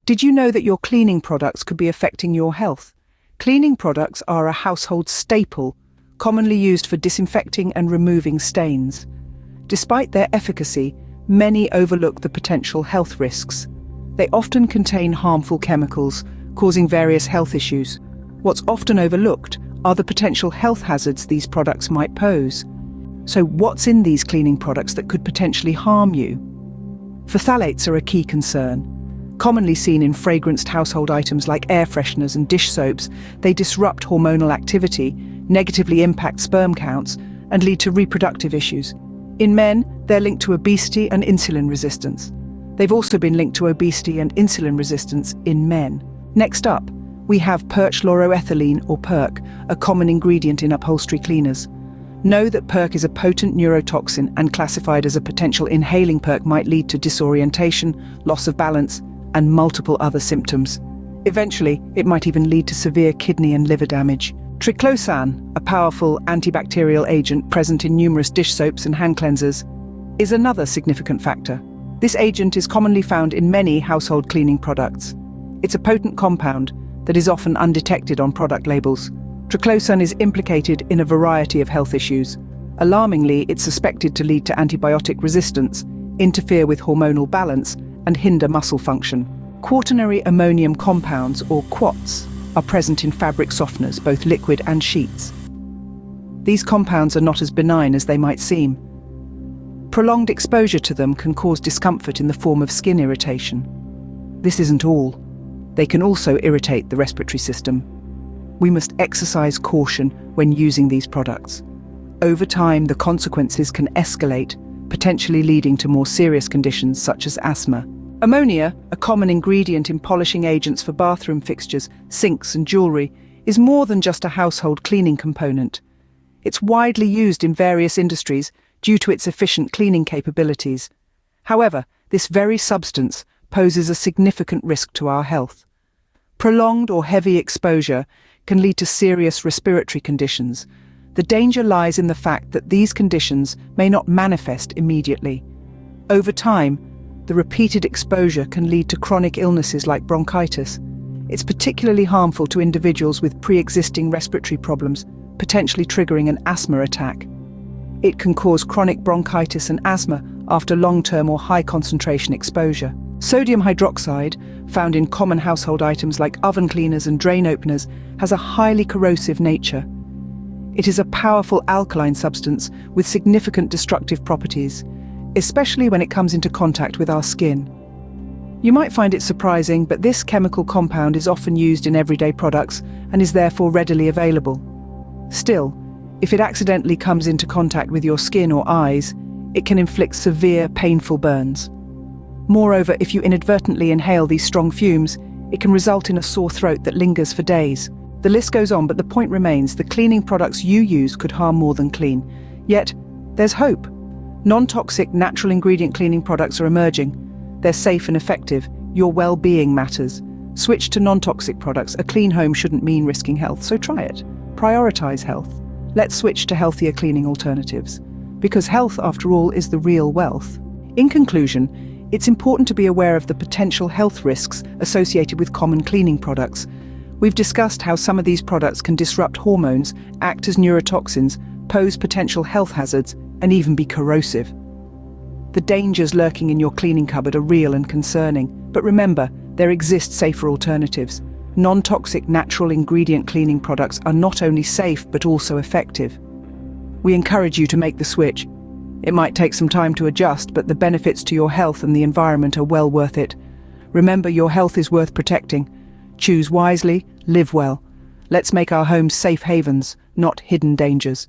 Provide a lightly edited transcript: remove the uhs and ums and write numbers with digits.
Did you know that your cleaning products could be affecting your health? Cleaning products are a household staple, commonly used for disinfecting and removing stains. Despite their efficacy, many overlook the potential health risks. They often contain harmful chemicals, causing various health issues. What's often overlooked are the potential health hazards these products might pose. So what's in these cleaning products that could potentially harm you? Phthalates are a key concern. Commonly seen in fragranced household items like air fresheners and dish soaps, they disrupt hormonal activity, negatively impact sperm counts, and lead to reproductive issues. In men, they're linked to obesity and insulin resistance. They've also been linked to obesity and insulin resistance in men. Next up, we have perchloroethylene or PERC, a common ingredient in upholstery cleaners. Know that PERC is a potent neurotoxin and classified as a potential inhaling PERC might lead to disorientation, loss of balance, and multiple other symptoms. Eventually, it might even lead to severe kidney and liver damage. Triclosan, a powerful antibacterial agent present in numerous dish soaps and hand cleansers, is another significant factor. This agent is commonly found in many household cleaning products. It's a potent compound that is often undetected on product labels. Triclosan is implicated in a variety of health issues. Alarmingly, it's suspected to lead to antibiotic resistance, interfere with hormonal balance, and hinder muscle function. Quaternary ammonium compounds, or QATs, are present in fabric softeners, both liquid and sheets. These compounds are not as benign as they might seem. Prolonged exposure to them can cause discomfort in the form of skin irritation. This isn't all. They can also irritate the respiratory system. We must exercise caution when using these products. Over time, the consequences can escalate, potentially leading to more serious conditions such as asthma. Ammonia, a common ingredient in polishing agents for bathroom fixtures, sinks and jewelry, is more than just a household cleaning component. It's widely used in various industries due to its efficient cleaning capabilities. However, this very substance poses a significant risk to our health. Prolonged or heavy exposure can lead to serious respiratory conditions. The danger lies in the fact that these conditions may not manifest immediately. Over time, the repeated exposure can lead to chronic illnesses like bronchitis. It's particularly harmful to individuals with pre-existing respiratory problems, potentially triggering an asthma attack. It can cause chronic bronchitis and asthma after long-term or high-concentration exposure. Sodium hydroxide, found in common household items like oven cleaners and drain openers, has a highly corrosive nature. It is a powerful alkaline substance with significant destructive properties, especially when it comes into contact with our skin. You might find it surprising, but this chemical compound is often used in everyday products and is therefore readily available. Still, if it accidentally comes into contact with your skin or eyes, it can inflict severe, painful burns. Moreover, if you inadvertently inhale these strong fumes, it can result in a sore throat that lingers for days. The list goes on, but the point remains: the cleaning products you use could harm more than clean. Yet, there's hope. Non-toxic, natural ingredient cleaning products are emerging. They're safe and effective. Your well-being matters. Switch to non-toxic products. A clean home shouldn't mean risking health, so try it. Prioritize health. Let's switch to healthier cleaning alternatives. Because health, after all, is the real wealth. In conclusion, it's important to be aware of the potential health risks associated with common cleaning products. We've discussed how some of these products can disrupt hormones, act as neurotoxins, pose potential health hazards, and even be corrosive. The dangers lurking in your cleaning cupboard are real and concerning, but remember, there exist safer alternatives. Non-toxic natural ingredient cleaning products are not only safe but also effective. We encourage you to make the switch. It might take some time to adjust, but the benefits to your health and the environment are well worth it. Remember, your health is worth protecting. Choose wisely, live well. Let's make our homes safe havens, not hidden dangers.